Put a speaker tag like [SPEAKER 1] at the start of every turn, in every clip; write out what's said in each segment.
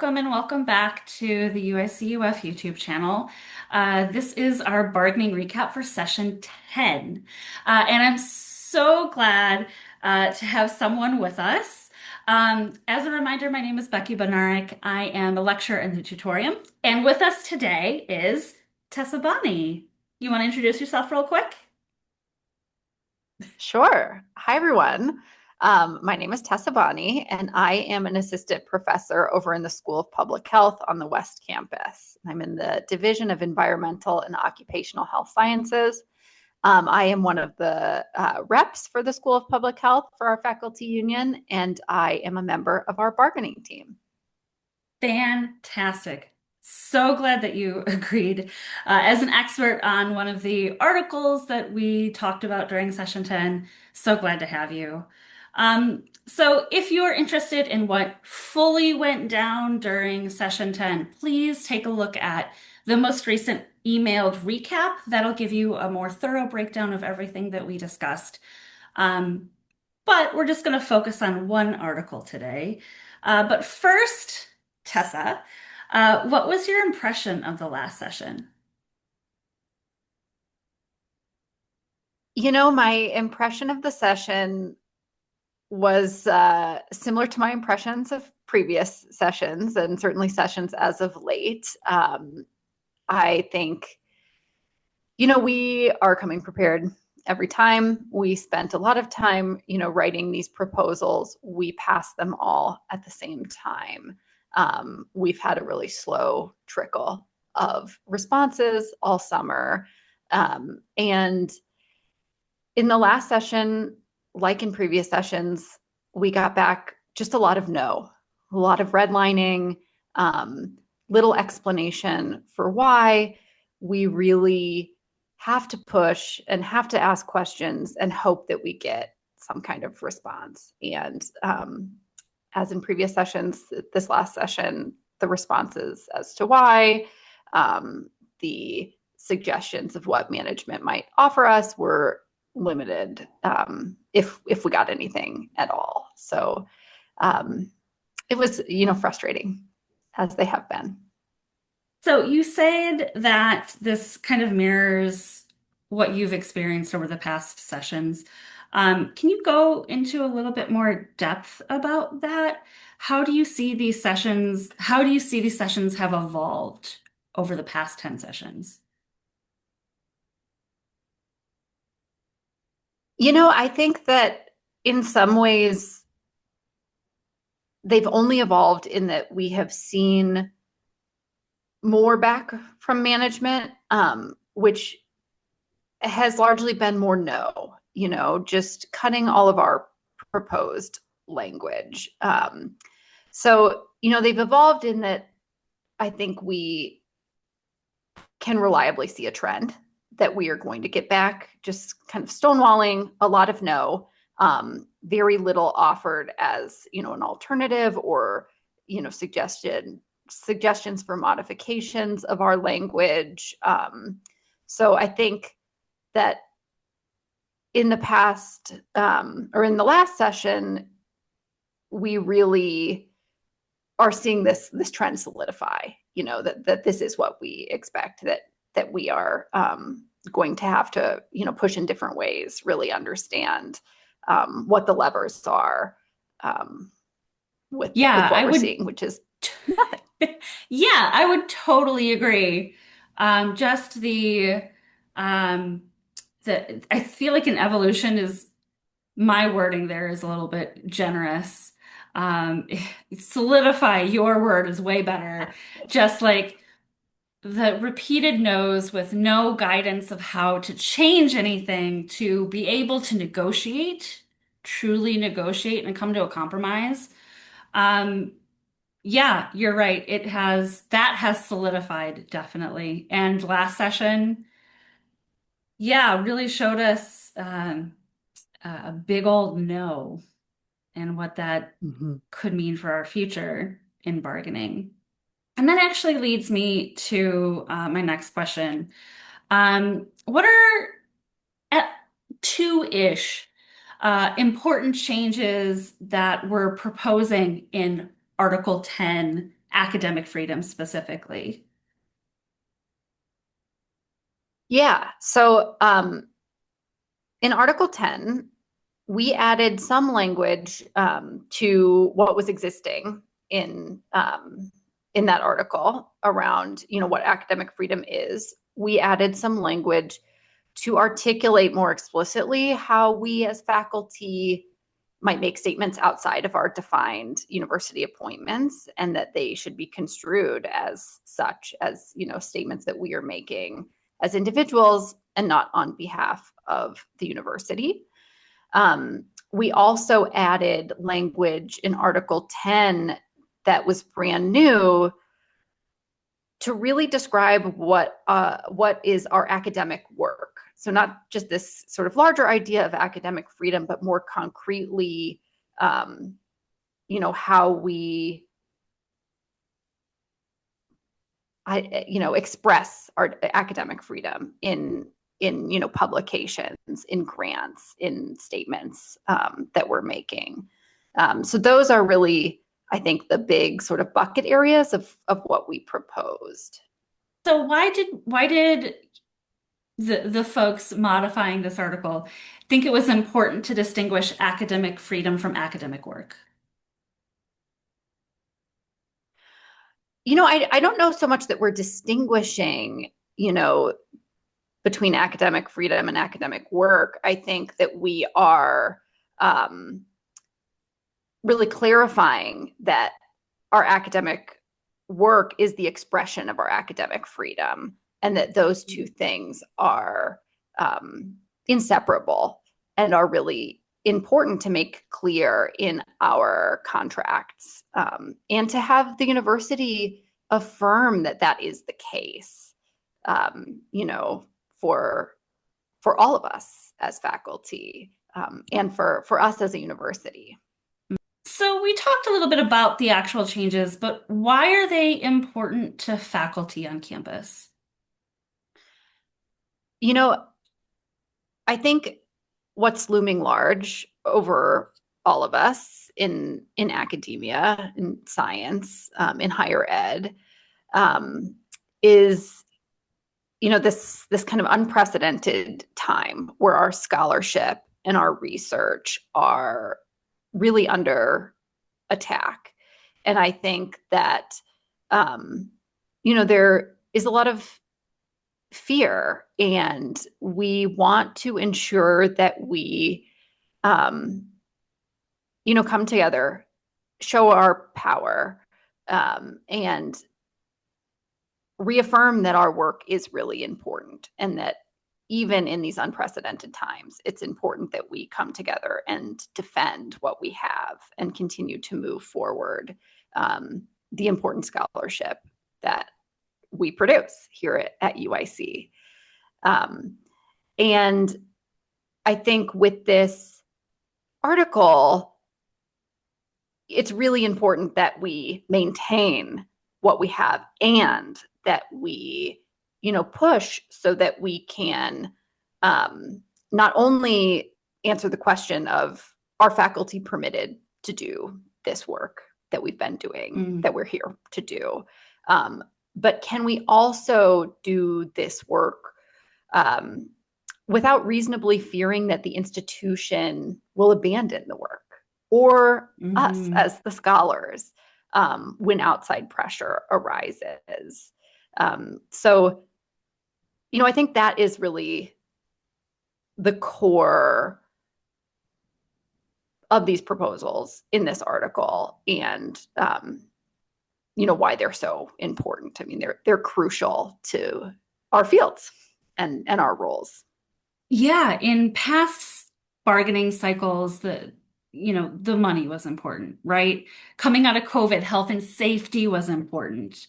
[SPEAKER 1] welcome and welcome back to the UICUF YouTube channel. This is our bargaining recap for session 10. And I'm so glad to have someone with us. As a reminder, my name is Becky Bonarek. I am a lecturer in the tutorium. And with us today is Tessa Bonney. You want to introduce yourself real quick?
[SPEAKER 2] Sure. Hi, everyone. My name is Tessa Bonney, and I am an assistant professor over in the School of Public Health on the West Campus. I'm in the Division of Environmental and Occupational Health Sciences. I am one of the reps for the School of Public Health for our faculty union, and I am a member of our bargaining team.
[SPEAKER 1] Fantastic. So glad that you agreed. As an expert on one of the articles that we talked about during session 10, so glad to have you. So if you're interested in what fully went down during session 10, please take a look at the most recent emailed recap. That'll give you a more thorough breakdown of everything that we discussed. But we're just going to focus on one article today. But first, Tessa, what was your impression of the last session?
[SPEAKER 2] My impression of the session was similar to my impressions of previous sessions and certainly sessions as of late. I think, we are coming prepared every time. We spent a lot of time, writing these proposals. We passed them all at the same time. We've had a really slow trickle of responses all summer. And in the last session, like in previous sessions, we got back just a lot of no, a lot of redlining, little explanation for why. We really have to push and have to ask questions and hope that we get some kind of response. And as in previous sessions, this last session, the responses as to why, the suggestions of what management might offer us were limited, if we got anything at all. So it was, frustrating, as they have been.
[SPEAKER 1] So you said that this kind of mirrors what you've experienced over the past sessions. Can you go into a little bit more depth about that? How do you see these sessions? How do you see these sessions have evolved over the past 10 sessions?
[SPEAKER 2] I think that in some ways they've only evolved in that we have seen more back from management, which has largely been more no, just cutting all of our proposed language. So, they've evolved in that I think we can reliably see a trend that we are going to get back, just kind of stonewalling, a lot of no, very little offered as, an alternative or, suggestions for modifications of our language. So I think that in the past, or in the last session, we really are seeing this trend solidify, that this is what we expect, that we are going to have to, push in different ways, really understand what the levers are, with
[SPEAKER 1] Yeah,
[SPEAKER 2] what
[SPEAKER 1] I
[SPEAKER 2] we're
[SPEAKER 1] would.
[SPEAKER 2] seeing, which is nothing.
[SPEAKER 1] Yeah, I would totally agree. Just um, the I feel like an evolution is my wording there is a little bit generous. Um, Solidify your word is way better. Just like the repeated no's with no guidance of how to change anything to be able to negotiate, truly negotiate and come to a compromise. Um, yeah, you're right. That has solidified definitely. And last session, yeah, really showed us a big old no and what that
[SPEAKER 2] Mhm.
[SPEAKER 1] could mean for our future in bargaining. And that actually leads me to my next question. What are at two-ish important changes that we're proposing in Article 10 academic freedom specifically?
[SPEAKER 2] Yeah. So in Article 10, we added some language to what was existing in that article around, what academic freedom is. We added some language to articulate more explicitly how we as faculty might make statements outside of our defined university appointments, and that they should be construed as such, as statements that we are making as individuals and not on behalf of the university. We also added language in Article 10 that was brand new to really describe what is our academic work. So not just this sort of larger idea of academic freedom, but more concretely, how we express our academic freedom in publications, in grants, in statements that we're making. So those are really, I think, the big sort of bucket areas of what we proposed.
[SPEAKER 1] So why did the folks modifying this article think it was important to distinguish academic freedom from academic work?
[SPEAKER 2] I don't know so much that we're distinguishing, between academic freedom and academic work. I think that we are really clarifying that our academic work is the expression of our academic freedom, and that those two things are inseparable and are really important to make clear in our contracts, and to have the university affirm that that is the case, for all of us as faculty, and for us as a university.
[SPEAKER 1] So we talked a little bit about the actual changes, but why are they important to faculty on campus?
[SPEAKER 2] You know, I think what's looming large over all of us in academia, in science, in higher ed, is this kind of unprecedented time where our scholarship and our research are really under attack. And I think that there is a lot of fear, and we want to ensure that we come together, show our power, and reaffirm that our work is really important, and that even in these unprecedented times, it's important that we come together and defend what we have and continue to move forward the important scholarship that we produce here at UIC. And I think with this article, it's really important that we maintain what we have, and that we, push so that we can not only answer the question of, are faculty permitted to do this work that we've been doing, that we're here to do, but can we also do this work without reasonably fearing that the institution will abandon the work, or us as the scholars, when outside pressure arises. So, I think that is really the core of these proposals in this article, and why they're so important. I mean, they're crucial to our fields and our roles.
[SPEAKER 1] Yeah, in past bargaining cycles, the money was important, right? Coming out of COVID, health and safety was important.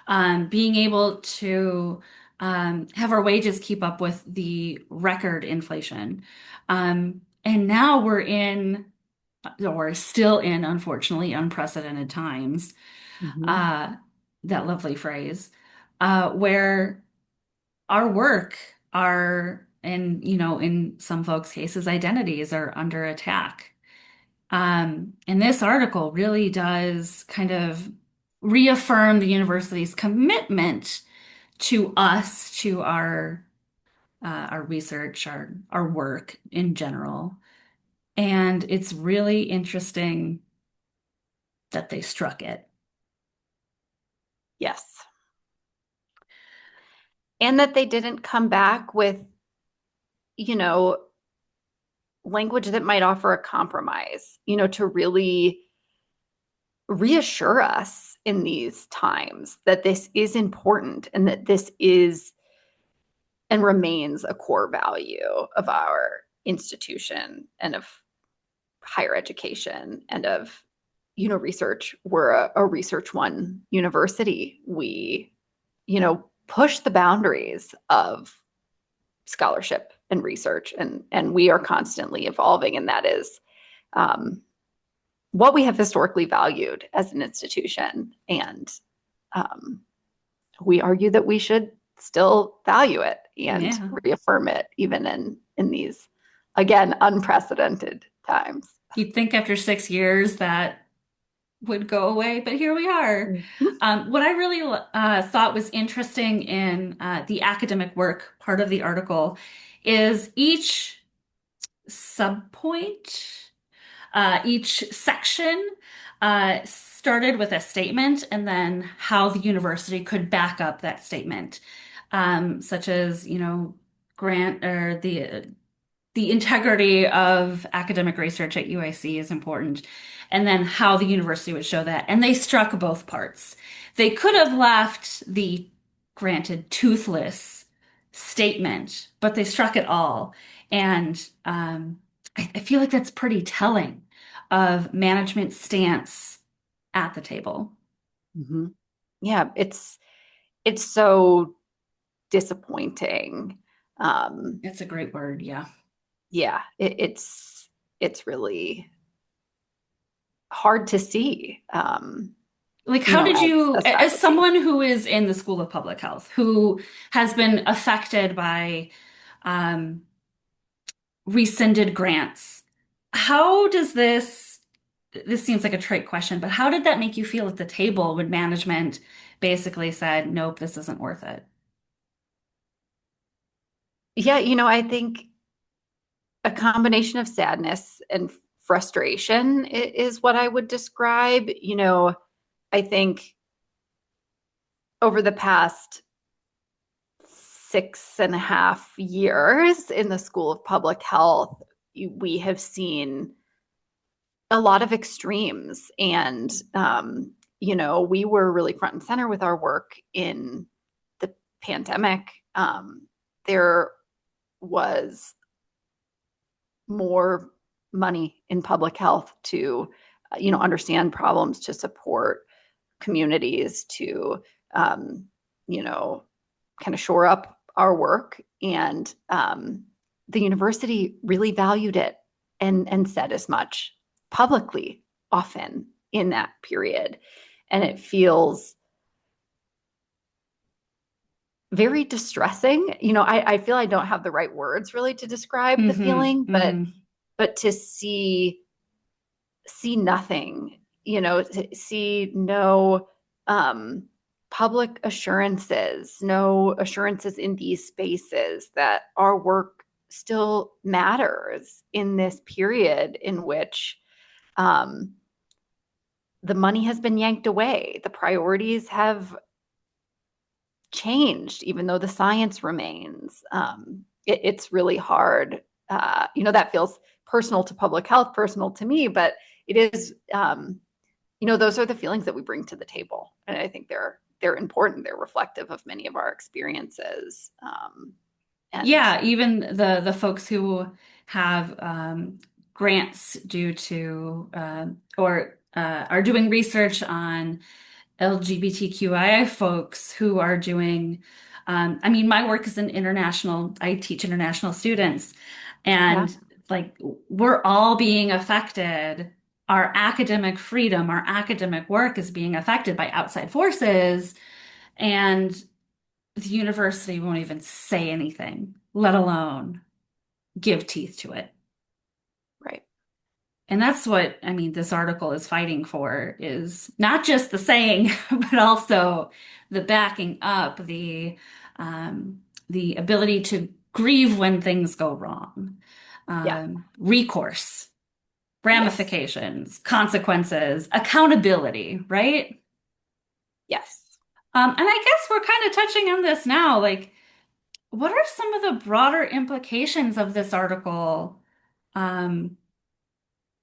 [SPEAKER 1] Being able to have our wages keep up with the record inflation. And now we're still in, unfortunately, unprecedented times. Uh, that lovely phrase, where our work, and in some folks' cases, identities are under attack. And this article really does kind of reaffirm the university's commitment to us, to our research, our work in general. And it's really interesting that they struck it.
[SPEAKER 2] Yes. And that they didn't come back with, you know, language that might offer a compromise, to really reassure us in these times that this is important and that this is and remains a core value of our institution and of higher education and of research. We're a research one university. We push the boundaries of scholarship and research, and we are constantly evolving, and that is what we have historically valued as an institution. And um, we argue that we should still value it and
[SPEAKER 1] Yeah.
[SPEAKER 2] reaffirm it even in these, again, unprecedented times.
[SPEAKER 1] You'd think after 6 years that would go away, but here we are.
[SPEAKER 2] Mhm.
[SPEAKER 1] What I really thought was interesting in the academic work part of the article is each subpoint, each section started with a statement and then how the university could back up that statement, such as, grant or the integrity of academic research at UIC is important, and then how the university would show that. And they struck both parts. They could have left the granted toothless statement, but they struck it all. And I feel like that's pretty telling of management's stance at the table.
[SPEAKER 2] Mhm. Yeah, it's so disappointing. Um,
[SPEAKER 1] It's a great word, yeah.
[SPEAKER 2] yeah, it's really hard to see.
[SPEAKER 1] Like, how did you,
[SPEAKER 2] As
[SPEAKER 1] as
[SPEAKER 2] faculty.
[SPEAKER 1] someone who is in the School of Public Health, who has been affected by um, rescinded grants, how does this seems like a trite question, but how did that make you feel at the table when management basically said, nope, this isn't worth it?
[SPEAKER 2] Yeah, I think a combination of sadness and frustration is what I would describe. I think over the past 6.5 years in the School of Public Health, we have seen a lot of extremes. And, we were really front and center with our work in the pandemic. There was more money in public health to, understand problems, to support communities, to, you know, kind of shore up our work. And the university really valued it and said as much publicly often in that period. And it feels very distressing. I feel I don't have the right words really to describe the
[SPEAKER 1] Hmm.
[SPEAKER 2] feeling, but
[SPEAKER 1] Hmm.
[SPEAKER 2] to see nothing, to see no um, public assurances, no assurances in these spaces that our work still matters in this period in which um, the money has been yanked away, the priorities have changed, even though the science remains. It's really hard. That feels personal to public health, personal to me, but it is, those are the feelings that we bring to the table. And I think they're important. They're reflective of many of our experiences. And
[SPEAKER 1] Yeah, even the folks who have grants due to or are doing research on LGBTQIA folks who are doing, I mean, my work is in international, I teach international students,
[SPEAKER 2] yeah,
[SPEAKER 1] and like we're all being affected. Our academic freedom, our academic work is being affected by outside forces, and the university won't even say anything, let alone give teeth to it.
[SPEAKER 2] right.
[SPEAKER 1] And that's what, I mean, this article is fighting for is not just the saying, but also the backing up, the ability to grieve when things go wrong,
[SPEAKER 2] Yeah.
[SPEAKER 1] recourse,
[SPEAKER 2] Yes.
[SPEAKER 1] ramifications, consequences, accountability, right?
[SPEAKER 2] Yes.
[SPEAKER 1] And I guess we're kind of touching on this now. Like, what are some of the broader implications of this article, um,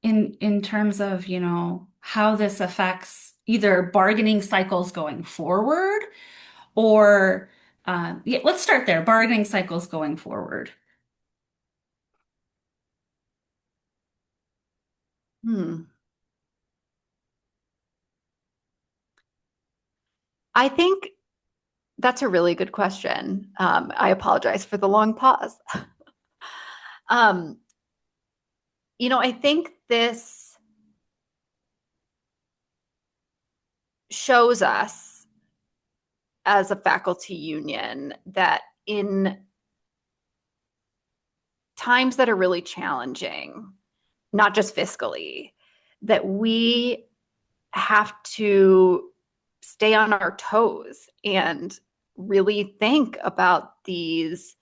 [SPEAKER 1] in terms of, how this affects either bargaining cycles going forward or, yeah, let's start there, bargaining cycles going forward.
[SPEAKER 2] Hmm. I think that's a really good question. I apologize for the long pause. Um, I think this shows us as a faculty union that in times that are really challenging, not just fiscally, that we have to stay on our toes and really think about these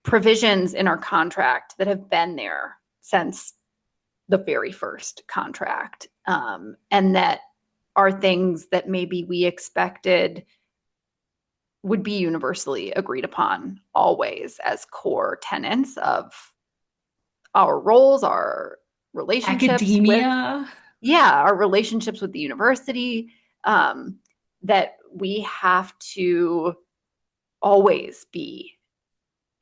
[SPEAKER 2] provisions in our contract that have been there since the very first contract, and that are things that maybe we expected would be universally agreed upon always as core tenets of our roles, our relationships with,
[SPEAKER 1] Academia.
[SPEAKER 2] yeah, our relationships with the university, um, that we have to always be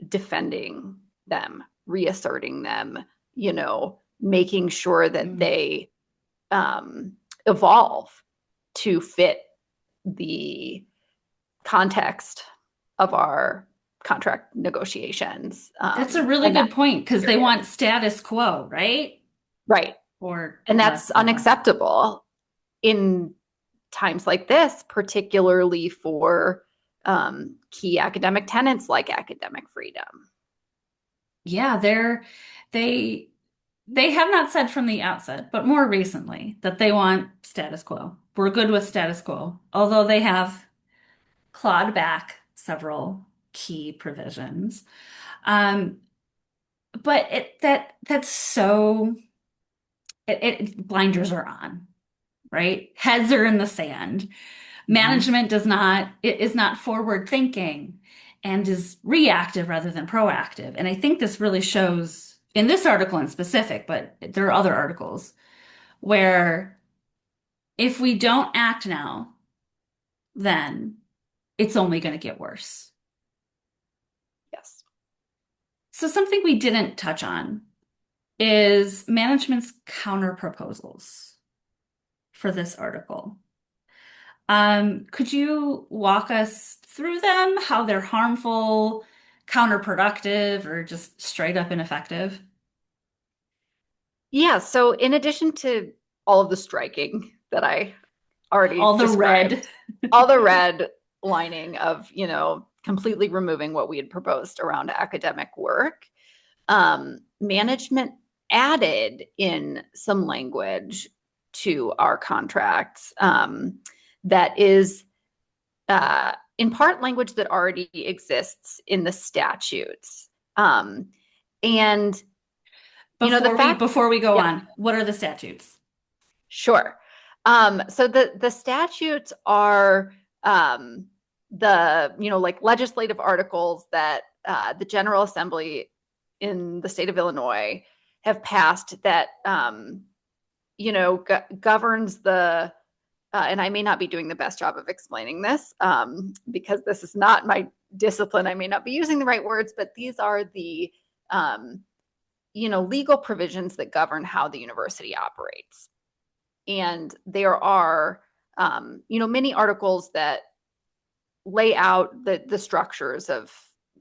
[SPEAKER 2] defending them, reasserting them, making sure that
[SPEAKER 1] Mm.
[SPEAKER 2] they evolve to fit the context of our contract negotiations.
[SPEAKER 1] That's a really
[SPEAKER 2] And that
[SPEAKER 1] good point because they
[SPEAKER 2] period.
[SPEAKER 1] want status quo, right?
[SPEAKER 2] Right.
[SPEAKER 1] Or
[SPEAKER 2] And
[SPEAKER 1] less
[SPEAKER 2] that's
[SPEAKER 1] than.
[SPEAKER 2] unacceptable in times like this, particularly for key academic tenets like academic freedom.
[SPEAKER 1] Yeah, they they have not said from the outset, but more recently that they want status quo. We're good with status quo, although they have clawed back several key provisions. Um, but that's so blinders are on, right? Heads are in the sand.
[SPEAKER 2] Mm-hmm.
[SPEAKER 1] Management it is not forward thinking and is reactive rather than proactive. And I think this really shows in this article in specific, but there are other articles where if we don't act now, then it's only going to get worse.
[SPEAKER 2] Yes.
[SPEAKER 1] So something we didn't touch on is management's counter proposals for this article. Could you walk us through them, how they're harmful, counterproductive, or just straight up ineffective?
[SPEAKER 2] Yeah. So, in addition to all of the striking that I already
[SPEAKER 1] All the red.
[SPEAKER 2] described, all the red lining of, completely removing what we had proposed around academic work, management added in some language to our contracts, that is in part language that already exists in the statutes. And the fact,
[SPEAKER 1] Before we go
[SPEAKER 2] yeah,
[SPEAKER 1] on, what are the statutes?
[SPEAKER 2] sure. So the statutes are like legislative articles that the General Assembly in the state of Illinois have passed that governs the and I may not be doing the best job of explaining this, because this is not my discipline. I may not be using the right words, but these are the um, legal provisions that govern how the university operates. And there are many articles that lay out the structures of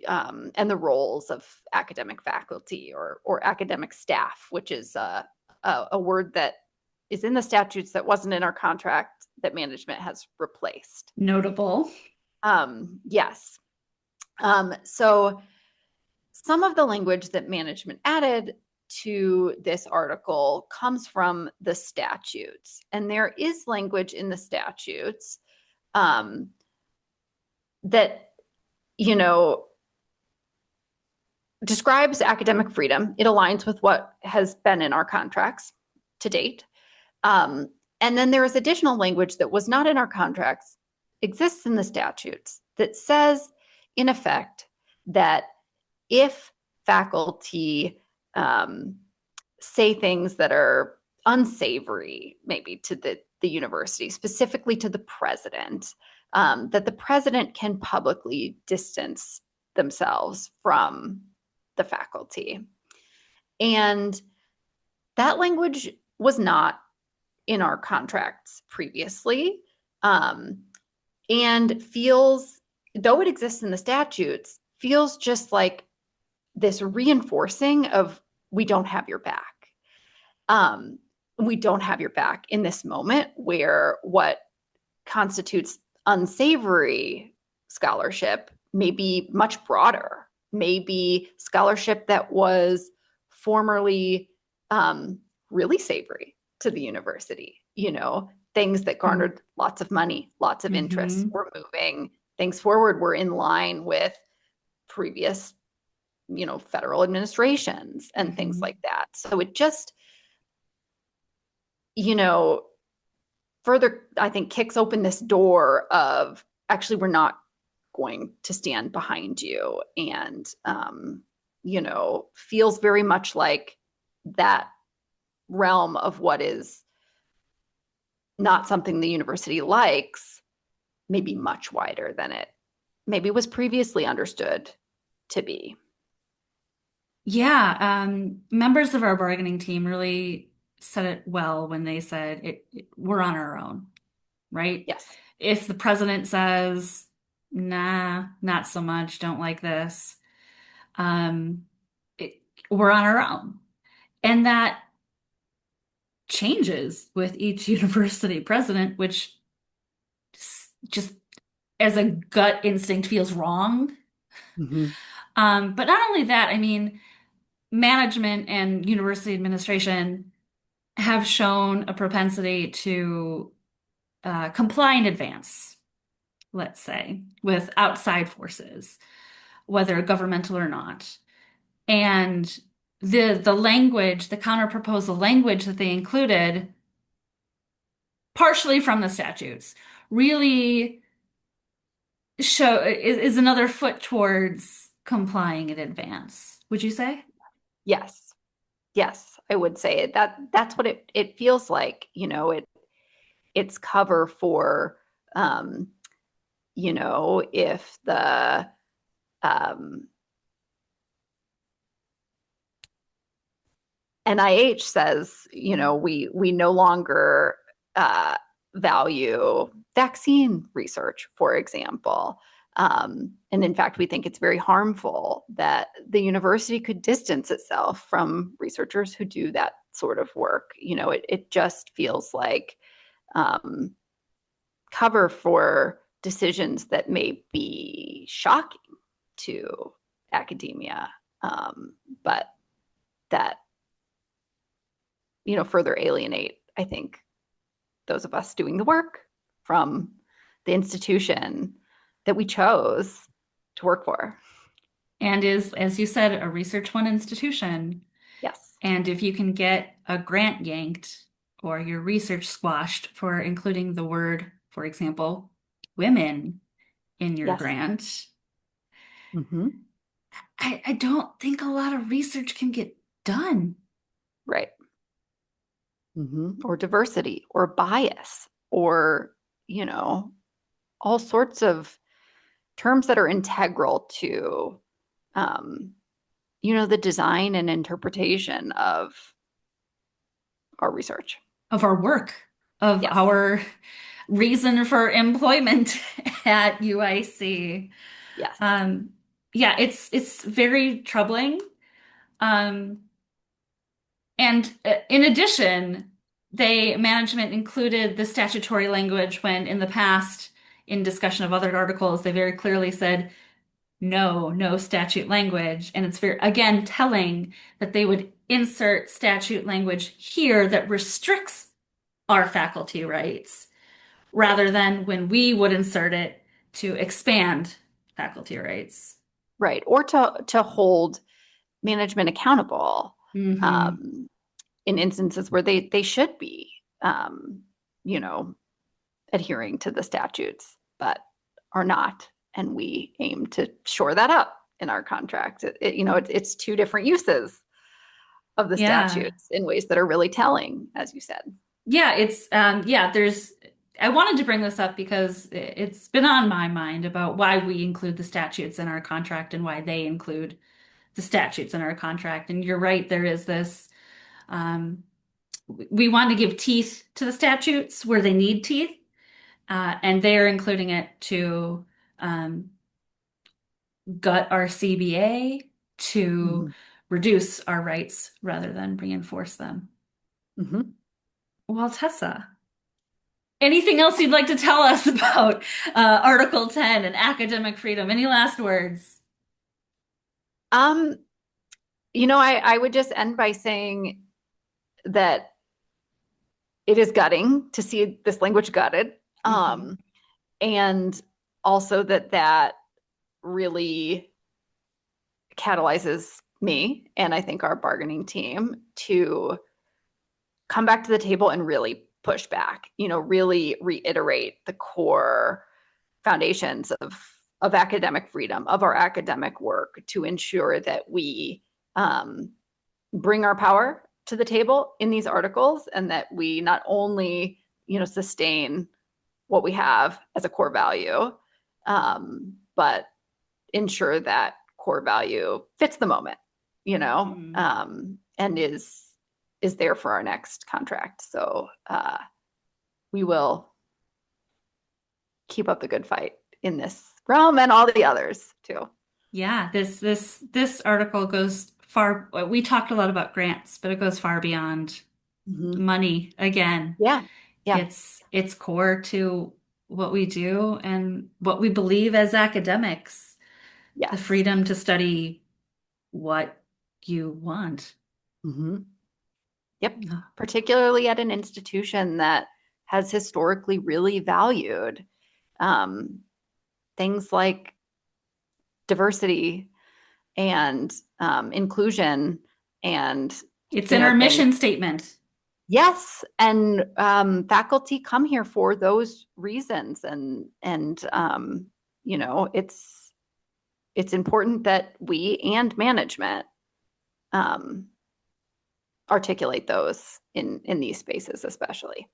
[SPEAKER 2] and the roles of academic faculty or academic staff, which is a word that is in the statutes that wasn't in our contract that management has replaced.
[SPEAKER 1] Notable.
[SPEAKER 2] Yes. So some of the language that management added to this article comes from the statutes. And there is language in the statutes that, you know, describes academic freedom. It aligns with what has been in our contracts to date. And then there is additional language that was not in our contracts, exists in the statutes, that says, in effect, that if faculty say things that are unsavory, maybe to the university, specifically to the president, that the president can publicly distance themselves from the faculty. And that language was not in our contracts previously, and feels, though it exists in the statutes, feels just like this reinforcing of we don't have your back. We don't have your back in this moment where what constitutes unsavory scholarship may be much broader, maybe scholarship that was formerly really savory to the university, you know, things that garnered lots of money, lots of interest, were moving things forward, were in line with previous, you know, federal administrations and things like that. So it just, you know, further, I think, kicks open this door of actually, we're not going to stand behind you. And, you know, feels very much like that realm of what is not something the university likes, maybe much wider than it maybe was previously understood to be.
[SPEAKER 1] Yeah, members of our bargaining team really said it well when they said we're on our own, right?
[SPEAKER 2] Yes.
[SPEAKER 1] If the president says, nah, not so much, don't like this, um, we're on our own. And that changes with each university president, which just as a gut instinct feels wrong. But not only that, I mean, management and university administration have shown a propensity to comply in advance, let's say, with outside forces, whether governmental or not. And the language, the counterproposal language that they included, partially from the statutes, really is another foot towards complying in advance. Would you say?
[SPEAKER 2] Yes. Yes, I would say that's what it feels like. You know, it's cover for, you know, if the NIH says, you know, we no longer value vaccine research, for example. And in fact, we think it's very harmful that the university could distance itself from researchers who do that sort of work. You know, it just feels like cover for decisions that may be shocking to academia, but that, you know, further alienate, I think, those of us doing the work from the institution that we chose to work for.
[SPEAKER 1] And is, as you said, a research-one institution.
[SPEAKER 2] Yes.
[SPEAKER 1] And if you can get a grant yanked or your research squashed for including the word, for example, women in your
[SPEAKER 2] Yes.
[SPEAKER 1] grant, I don't think a lot of research can get done.
[SPEAKER 2] Right. Or diversity or bias or, you know, all sorts of terms that are integral to, you know, the design and interpretation of our research.
[SPEAKER 1] Of our work, of
[SPEAKER 2] Yes.
[SPEAKER 1] our reason for employment at UIC.
[SPEAKER 2] Yes.
[SPEAKER 1] Yeah, it's very troubling. And in addition, management included the statutory language when in the past, in discussion of other articles, they very clearly said no statute language. And it's very, again, telling that they would insert statute language here that restricts our faculty rights
[SPEAKER 2] Right.
[SPEAKER 1] rather than when we would insert it to expand faculty rights.
[SPEAKER 2] Right. Or to hold management accountable
[SPEAKER 1] Hmm.
[SPEAKER 2] um, in instances where they should be, um, you know, adhering to the statutes, but are not. And we aim to shore that up in our contract. It's two different uses of the
[SPEAKER 1] Yeah.
[SPEAKER 2] statutes in ways that are really telling, as you said.
[SPEAKER 1] Yeah, there's I wanted to bring this up because it's been on my mind about why we include the statutes in our contract and why they include the statutes in our contract. And you're right, there is this um we want to give teeth to the statutes where they need teeth, and they're including it to um, gut our CBA to
[SPEAKER 2] Mm-hmm.
[SPEAKER 1] reduce our rights rather than reinforce them.
[SPEAKER 2] Mm-hmm.
[SPEAKER 1] Well, Tessa, anything else you'd like to tell us about Article 10 and academic freedom? Any last words?
[SPEAKER 2] Um, I would just end by saying that it is gutting to see this language gutted.
[SPEAKER 1] Hmm.
[SPEAKER 2] Um, and also that really catalyzes me and I think our bargaining team to come back to the table and really push back, really reiterate the core foundations of academic freedom, of our academic work to ensure that we um, bring our power to the table in these articles and that we not only, sustain what we have as a core value, but ensure that core value fits the moment,
[SPEAKER 1] Hmm.
[SPEAKER 2] and is there for our next contract. So we will keep up the good fight in this realm and all the others too.
[SPEAKER 1] Yeah, this article goes far. We talked a lot about grants, but it goes far beyond
[SPEAKER 2] Mm-hmm.
[SPEAKER 1] money. Again,
[SPEAKER 2] Yeah. Yeah.
[SPEAKER 1] it's core to what we do and what we believe as academics, the
[SPEAKER 2] Yes.
[SPEAKER 1] freedom to study what you want.
[SPEAKER 2] Mm-hmm. Yep.
[SPEAKER 1] Yeah.
[SPEAKER 2] Particularly at an institution that has historically really valued um, things like diversity and inclusion and
[SPEAKER 1] It's in our
[SPEAKER 2] things.
[SPEAKER 1] mission statement.
[SPEAKER 2] Yes, and faculty come here for those reasons, and it's important that we and management um, articulate those in these spaces, especially.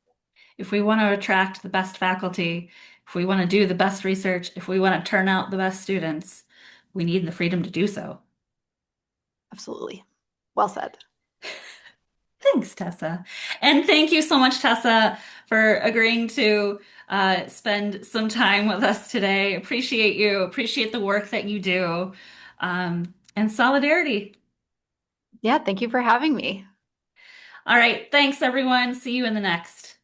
[SPEAKER 1] If we want to attract the best faculty, if we want to do the best research, if we want to turn out the best students, we need the freedom to do so.
[SPEAKER 2] Absolutely, well said.
[SPEAKER 1] Thanks, Tessa. And thank you so much, Tessa, for agreeing to spend some time with us today. Appreciate you. Appreciate the work that you do. And solidarity.
[SPEAKER 2] Yeah, thank you for having me.
[SPEAKER 1] All right. Thanks, everyone. See you in the next.